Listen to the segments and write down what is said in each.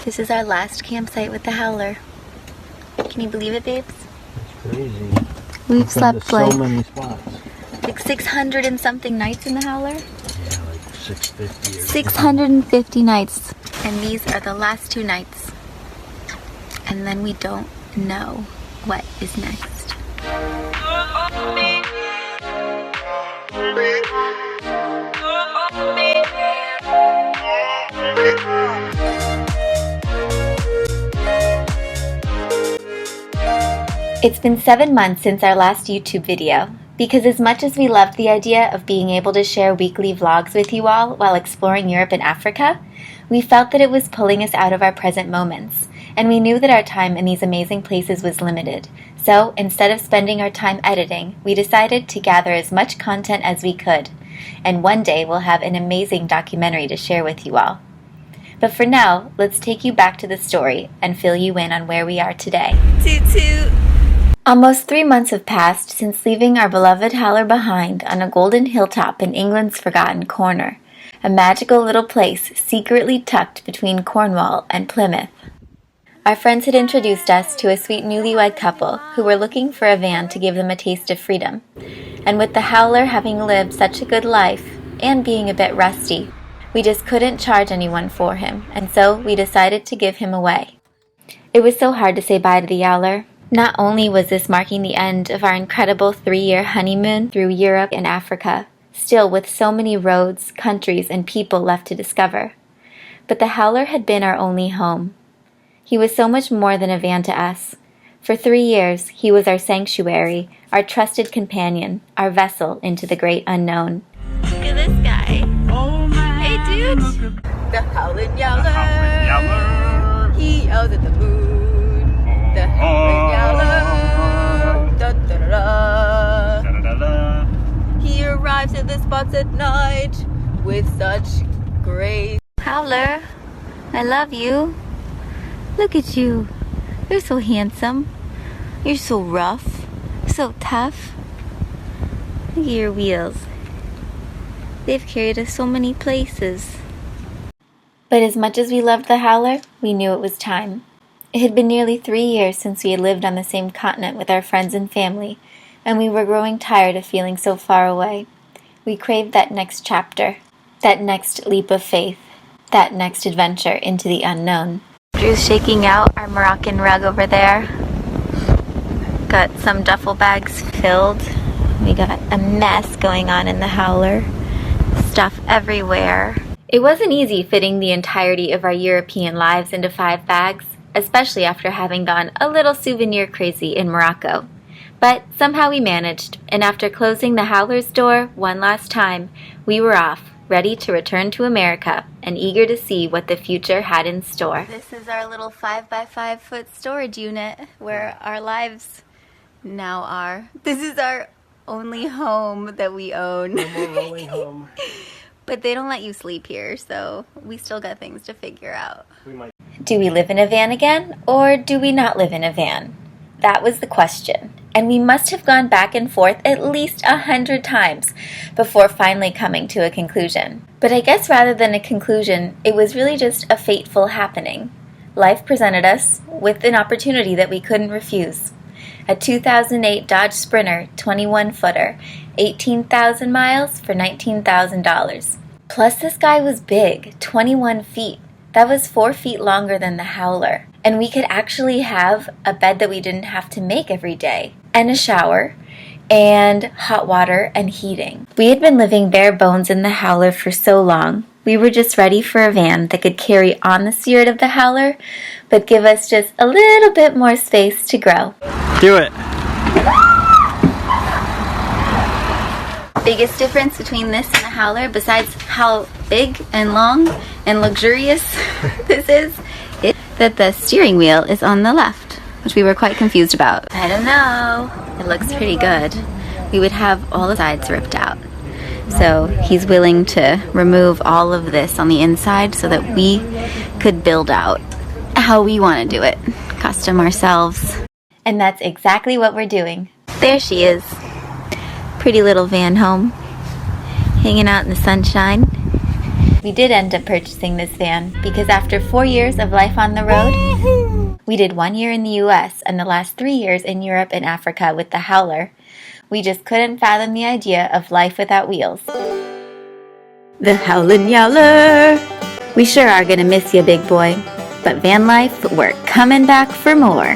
This is our last campsite with the Howler. Can you believe it, babes? It's crazy. We've slept like, so many spots. like 600 and something nights in the Howler. Yeah, like 650 or 650 nights. And these are the last 2 nights. And then we don't know what is next. It's been 7 months since our last YouTube video, because as much as we loved the idea of being able to share weekly vlogs with you all while exploring Europe and Africa, we felt that it was pulling us out of our present moments, and we knew that our time in these amazing places was limited. So instead of spending our time editing, we decided to gather as much content as we could, and one day we'll have an amazing documentary to share with you all. But for now, let's take you back to the story and fill you in on where we are today. Toot toot! Almost 3 months have passed since leaving our beloved Howler behind on a golden hilltop in England's Forgotten Corner, a magical little place secretly tucked between Cornwall and Plymouth. Our friends had introduced us to a sweet newlywed couple who were looking for a van to give them a taste of freedom. And with the Howler having lived such a good life, and being a bit rusty, we just couldn't charge anyone for him, and so we decided to give him away. It was so hard to say bye to the Yowler. Not only was this marking the end of our incredible 3-year honeymoon through Europe and Africa, still with so many roads, countries, and people left to discover, but the Howler had been our only home. He was so much more than a van to us. For 3 years, he was our sanctuary, our trusted companion, our vessel into the great unknown. Look at this guy. Oh man! Hey dude! The Howlin Yoweller! He yells at the moon. The Howlin Yoweller! Da, da, da, da. He arrives at the spots at night with such grace. Howler, I love you. Look at you. You're so handsome. You're so rough. So tough. Look at your wheels. They've carried us so many places. But as much as we loved the Howler, we knew it was time. It had been nearly 3 years since we had lived on the same continent with our friends and family, and we were growing tired of feeling so far away. We craved that next chapter, that next leap of faith, that next adventure into the unknown. Drew's shaking out our Moroccan rug over there. Got some duffel bags filled. We got a mess going on in the Howler. Stuff everywhere. It wasn't easy fitting the entirety of our European lives into 5 bags, especially after having gone a little souvenir crazy in Morocco. But somehow we managed, and after closing the Howler's door one last time, we were off, ready to return to America, and eager to see what the future had in store. This is our little 5x5 foot storage unit where our lives now are. This is our only home that we own. No more rolling home. But they don't let you sleep here, so we still got things to figure out. Do we live in a van again, or do we not live in a van? That was the question, and we must have gone back and forth at least 100 times before finally coming to a conclusion. But I guess rather than a conclusion, it was really just a fateful happening. Life presented us with an opportunity that we couldn't refuse. A 2008 Dodge Sprinter 21-footer, 18,000 miles for $19,000. Plus this guy was big, 21 feet. That was 4 feet longer than the Howler. And we could actually have a bed that we didn't have to make every day, and a shower, and hot water and heating. We had been living bare bones in the Howler for so long. We were just ready for a van that could carry on the spirit of the Howler, but give us just a little bit more space to grow. Do it! Biggest difference between this and the Howler, besides how big and long and luxurious this is that the steering wheel is on the left, which we were quite confused about. I don't know. It looks pretty good. We would have all the sides ripped out. So he's willing to remove all of this on the inside so that we could build out how we want to do it. Custom ourselves. And that's exactly what we're doing. There she is. Pretty little van home. Hanging out in the sunshine. we did end up purchasing this van because after 4 years of life on the road, we did 1 year in the US and the last 3 years in Europe and Africa with the Howler. We just couldn't fathom the idea of life without wheels. The Howlin Yoweller! We sure are gonna miss you, big boy. But Vanlife, we're coming back for more.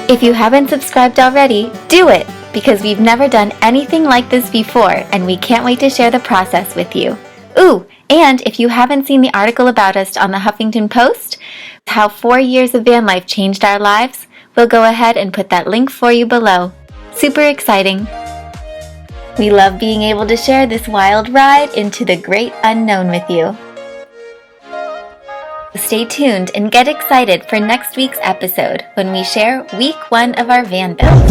If you haven't subscribed already, do it! Because we've never done anything like this before, and we can't wait to share the process with you. Ooh, and if you haven't seen the article about us on the Huffington Post, how 4 years of van life changed our lives, we'll go ahead and put that link for you below. Super exciting! We love being able to share this wild ride into the great unknown with you. Stay tuned and get excited for next week's episode when we share week 1 of our van build.